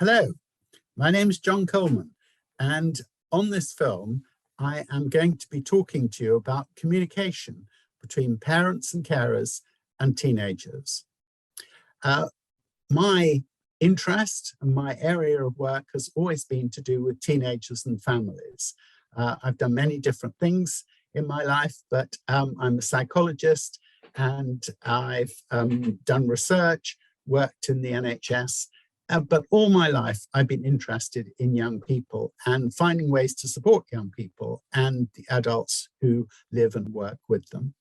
Hello, my name is John Coleman, and on this film, I am going to be talking to you about communication between parents and carers and teenagers. My interest and my area of work has always been to do with teenagers and families. I've done many different things in my life, but I'm a psychologist and I've done research, worked in the NHS, but all my life I've been interested in young people and finding ways to support young people and the adults who live and work with them.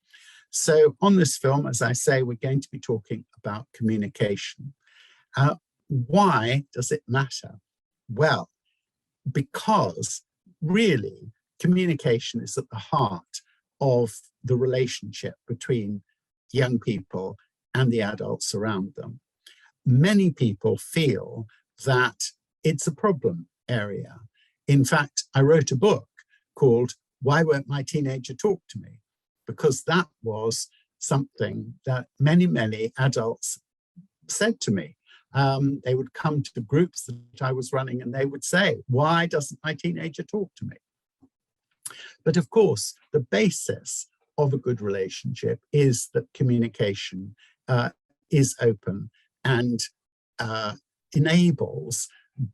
So on this film, as I say, we're going to be talking about communication. Why does it matter? Well, because really communication is at the heart of the relationship between young people and the adults around them. Many people feel that it's a problem area. In fact, I wrote a book called Why Won't My Teenager Talk to Me? Because that was something that many adults said to me. They would come to groups that I was running and they would say, why doesn't my teenager talk to me? But of course, the basis of a good relationship is that communication is open and enables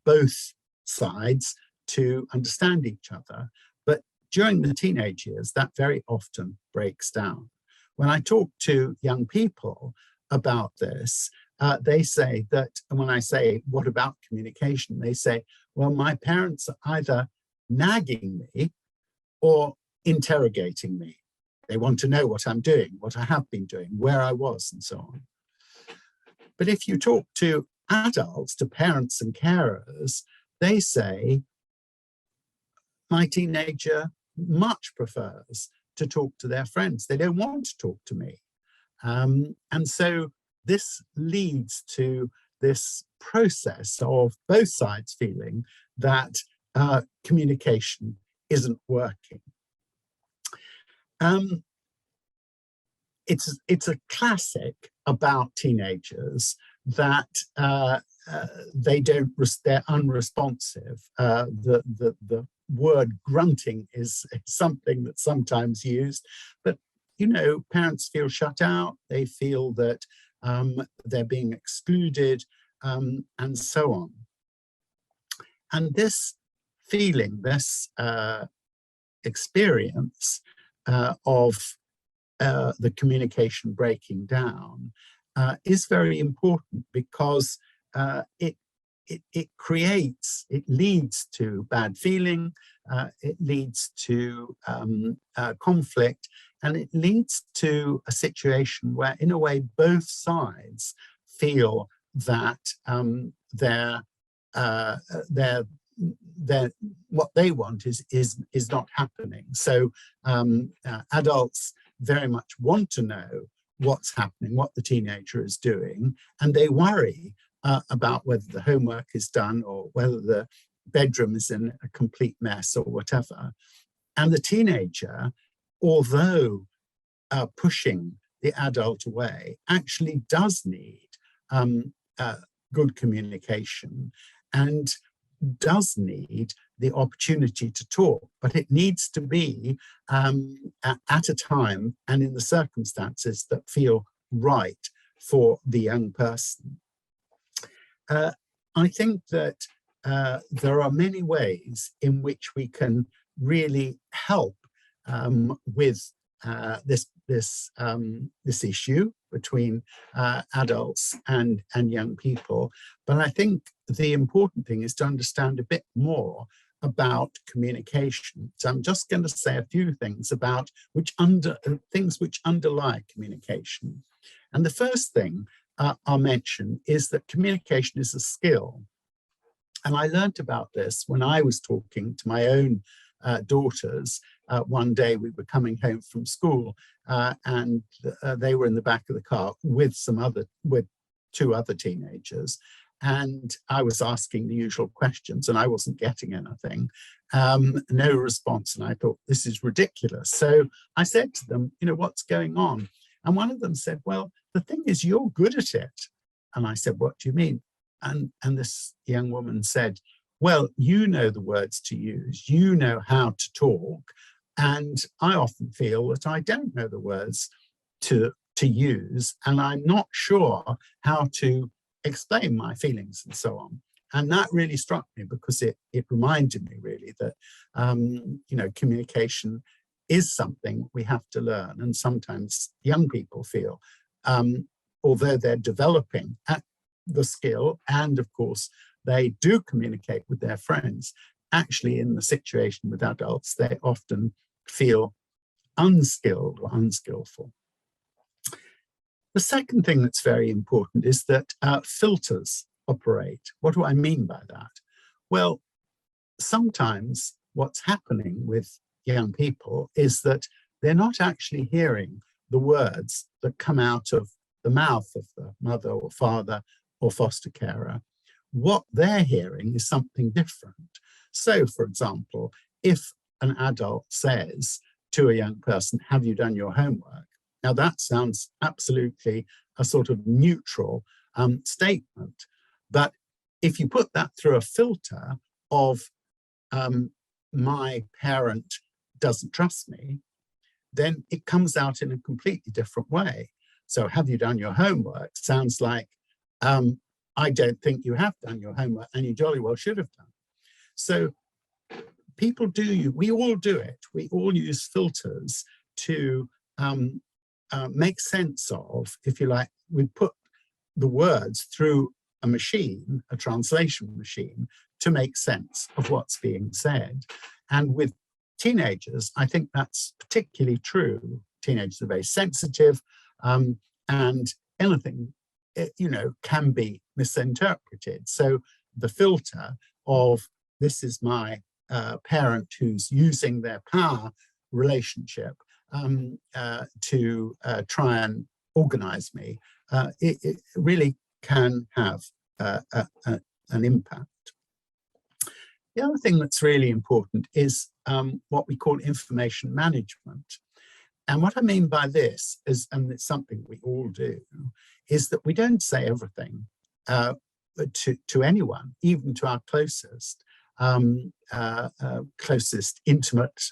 both sides to understand each other. But during the teenage years, that very often breaks down. When I talk to young people about this, they say that, and when I say, what about communication? They say, well, my parents are either nagging me or interrogating me. They want to know what I'm doing, what I have been doing, where I was, and so on. But if you talk to adults, to parents and carers, they say, my teenager much prefers to talk to their friends. They don't want to talk to me. And so this leads to this process of both sides feeling that communication isn't working. It's a classic about teenagers that they're unresponsive. The word grunting is something that's sometimes used, but you know, parents feel shut out. They feel that they're being excluded, and so on. And this feeling, this experience of the communication breaking down is very important because it leads to bad feeling, it leads to conflict, and it leads to a situation where, in a way, both sides feel that what they want is not happening. So adults very much want to know what's happening, what the teenager is doing, and they worry about whether the homework is done or whether the bedroom is in a complete mess or whatever. And the teenager, although pushing the adult away, actually does need good communication and does need the opportunity to talk, but it needs to be at a time and in the circumstances that feel right for the young person. I think that there are many ways in which we can really help with this issue between adults and young people. But I think the important thing is to understand a bit more about communication. So I'm just going to say a few things about things which underlie communication. And the first thing I'll mention is that communication is a skill. And I learned about this when I was talking to my own daughters. One day we were coming home from school and they were in the back of the car with two other teenagers. And I was asking the usual questions and I wasn't getting anything, no response. And I thought, this is ridiculous. So I said to them, you know, what's going on? And one of them said, well, the thing is, you're good at it. And I said, what do you mean? and this young woman said, well, you know the words to use, you know how to talk, and I often feel that I don't know the words to use, and I'm not sure how to explain my feelings and so on. And that really struck me, because it reminded me really that communication is something we have to learn. And sometimes young people feel, although they're developing the skill, and of course they do communicate with their friends, actually in the situation with adults, they often feel unskilled or unskillful. The second thing that's very important is that filters operate. What do I mean by that? Well, sometimes what's happening with young people is that they're not actually hearing the words that come out of the mouth of the mother or father or foster carer. What they're hearing is something different. So, for example, if an adult says to a young person, have you done your homework? Now that sounds absolutely a sort of neutral statement. But if you put that through a filter of my parent doesn't trust me, then it comes out in a completely different way. So have you done your homework sounds like, I don't think you have done your homework, and you jolly well should have done. So people we all do it. We all use filters to make sense of, if you like, we put the words through a machine, a translation machine, to make sense of what's being said. And with teenagers, I think that's particularly true. Teenagers are very sensitive, and anything, can be misinterpreted. So the filter of, this is my parent who's using their power relationship to try and organize me, it really can have an impact. The other thing that's really important is what we call information management. And what I mean by this is, and it's something we all do, is that we don't say everything to anyone, even to our closest intimate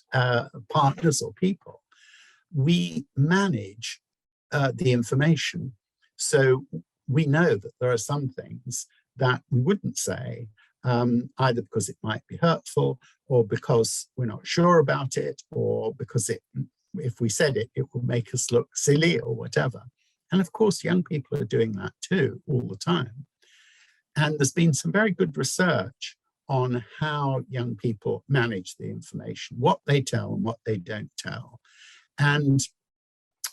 partners or people. We manage the information. So we know that there are some things that we wouldn't say, either because it might be hurtful, or because we're not sure about it, or because if we said it, it will make us look silly or whatever. And of course, young people are doing that too, all the time. And there's been some very good research on how young people manage the information, what they tell and what they don't tell. And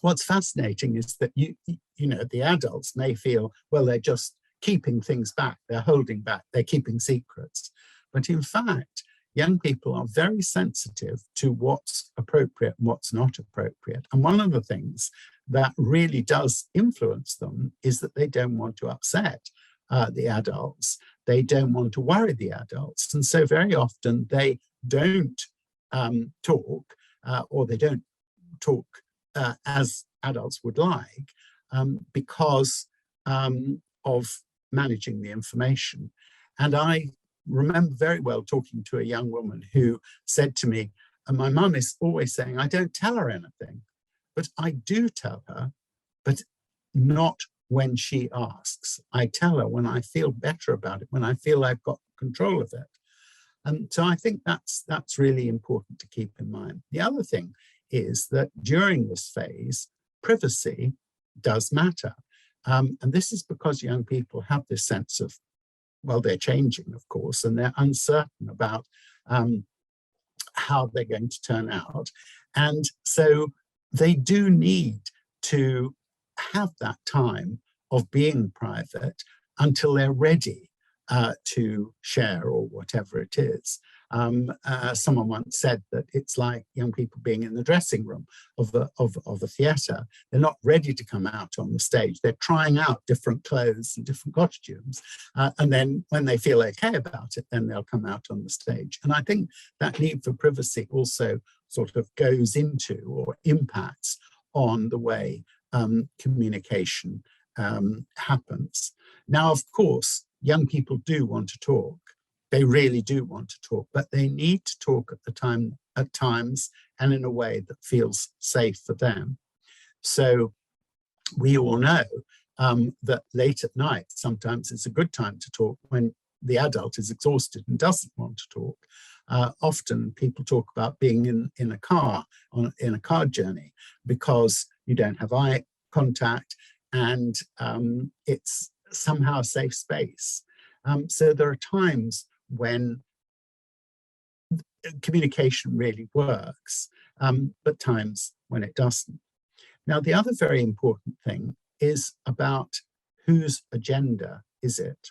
what's fascinating is that the adults may feel, well, they're just keeping things back, they're holding back, they're keeping secrets. But in fact, young people are very sensitive to what's appropriate and what's not appropriate. And one of the things that really does influence them is that they don't want to upset the adults. They don't want to worry the adults. And so very often they don't talk, or they don't talk as adults would like, because of managing the information. And I remember very well talking to a young woman who said to me, and my mum is always saying, I don't tell her anything, but I do tell her, but not when she asks. I tell her when I feel better about it, when I feel I've got control of it. And so I think that's really important to keep in mind. The other thing is that during this phase, privacy does matter. And this is because young people have this sense of, well, they're changing, of course, and they're uncertain about how they're going to turn out. And so they do need to have that time of being private until they're ready to share, or whatever it is. Someone once said that it's like young people being in the dressing room of a theatre. They're not ready to come out on the stage. They're trying out different clothes and different costumes. And then when they feel okay about it, then they'll come out on the stage. And I think that need for privacy also sort of goes into or impacts on the way communication happens. Now, of course, young people do want to talk. They really do want to talk, but they need to talk at times and in a way that feels safe for them. So we all know that late at night, sometimes it's a good time to talk when the adult is exhausted and doesn't want to talk. Often people talk about being in a car, in a car journey, because you don't have eye contact and it's somehow a safe space. So there are times when communication really works, but times when it doesn't. Now, the other very important thing is about whose agenda is it?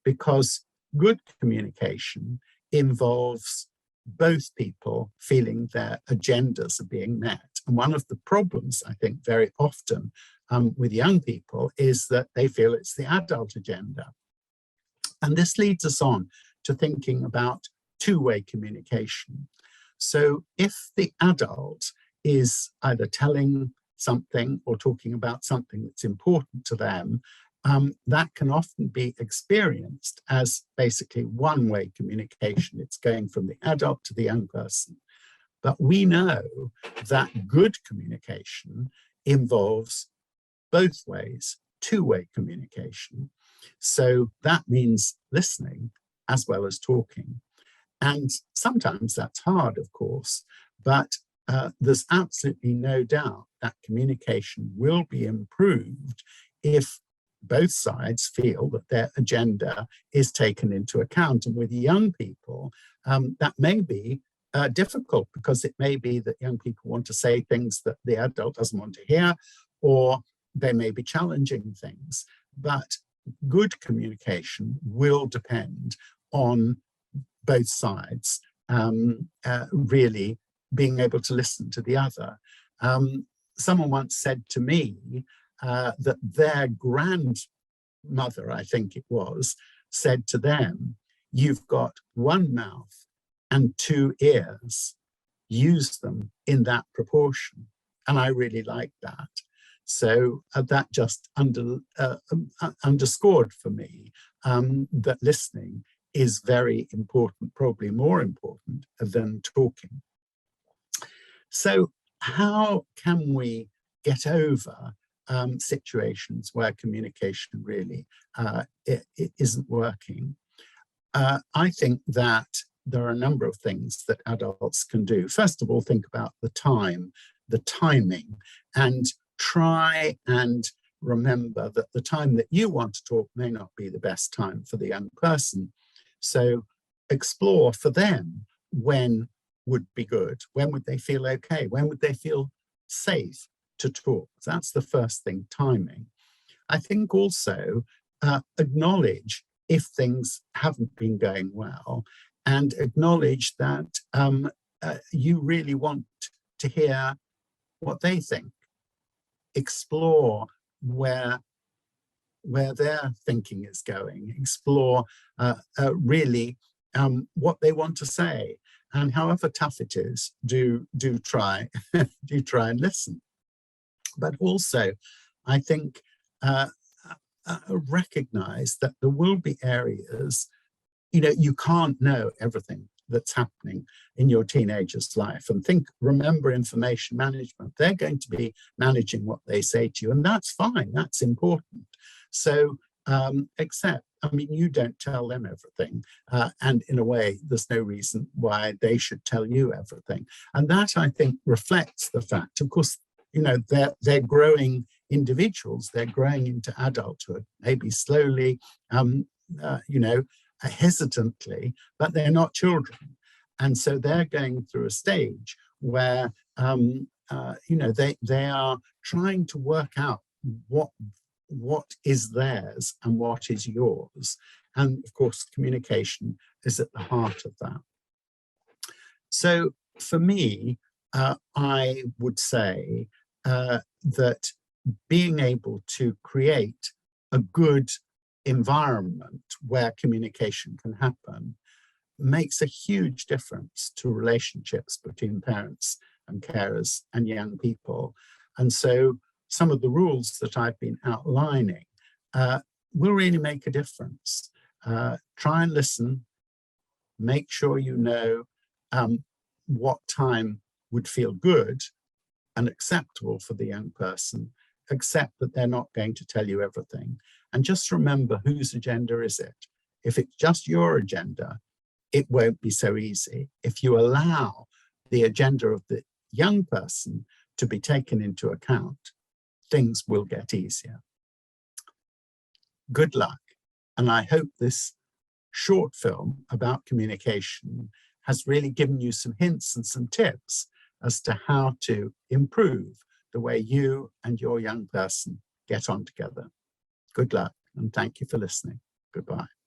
Because good communication involves both people feeling their agendas are being met. And one of the problems, I think, very often with young people is that they feel it's the adult agenda. And this leads us on to thinking about two-way communication. So if the adult is either telling something or talking about something that's important to them, that can often be experienced as basically one-way communication. It's going from the adult to the young person. But we know that good communication involves both ways, two-way communication. So that means listening as well as talking. And sometimes that's hard, of course, but there's absolutely no doubt that communication will be improved if both sides feel that their agenda is taken into account. And with young people, that may be difficult, because it may be that young people want to say things that the adult doesn't want to hear, or they may be challenging things. But good communication will depend on both sides really being able to listen to the other. Someone once said to me that their grandmother, I think it was, said to them, "You've got one mouth and two ears. Use them in that proportion." And I really like that. So that just underscored for me that listening is very important, probably more important than talking. So how can we get over situations where communication really it isn't working? I think that there are a number of things that adults can do. First of all, think about the timing, and try and remember that the time that you want to talk may not be the best time for the young person. So explore for them when would be good, when would they feel okay, when would they feel safe to talk. That's the first thing, timing. I think also acknowledge if things haven't been going well, and acknowledge that you really want to hear what they think. Explore where their thinking is going. Explore really what they want to say, and however tough it is, do try do try and listen. But also, I think recognize that there will be areas, you can't know everything that's happening in your teenager's life. And remember information management. They're going to be managing what they say to you, and that's fine, that's important. So you don't tell them everything. And in a way, there's no reason why they should tell you everything. And that, I think, reflects the fact, of course, they're growing individuals, they're growing into adulthood, maybe slowly, hesitantly, but they're not children. And so they're going through a stage where, they are trying to work out what is theirs and what is yours. And of course, communication is at the heart of that. So for me, I would say that being able to create a good environment where communication can happen makes a huge difference to relationships between parents and carers and young people. And so some of the rules that I've been outlining will really make a difference. Try and listen, make sure you know what time would feel good and acceptable for the young person, accept that they're not going to tell you everything. And just remember, whose agenda is it? If it's just your agenda, it won't be so easy. If you allow the agenda of the young person to be taken into account, things will get easier. Good luck. And I hope this short film about communication has really given you some hints and some tips as to how to improve the way you and your young person get on together. Good luck, and thank you for listening. Goodbye.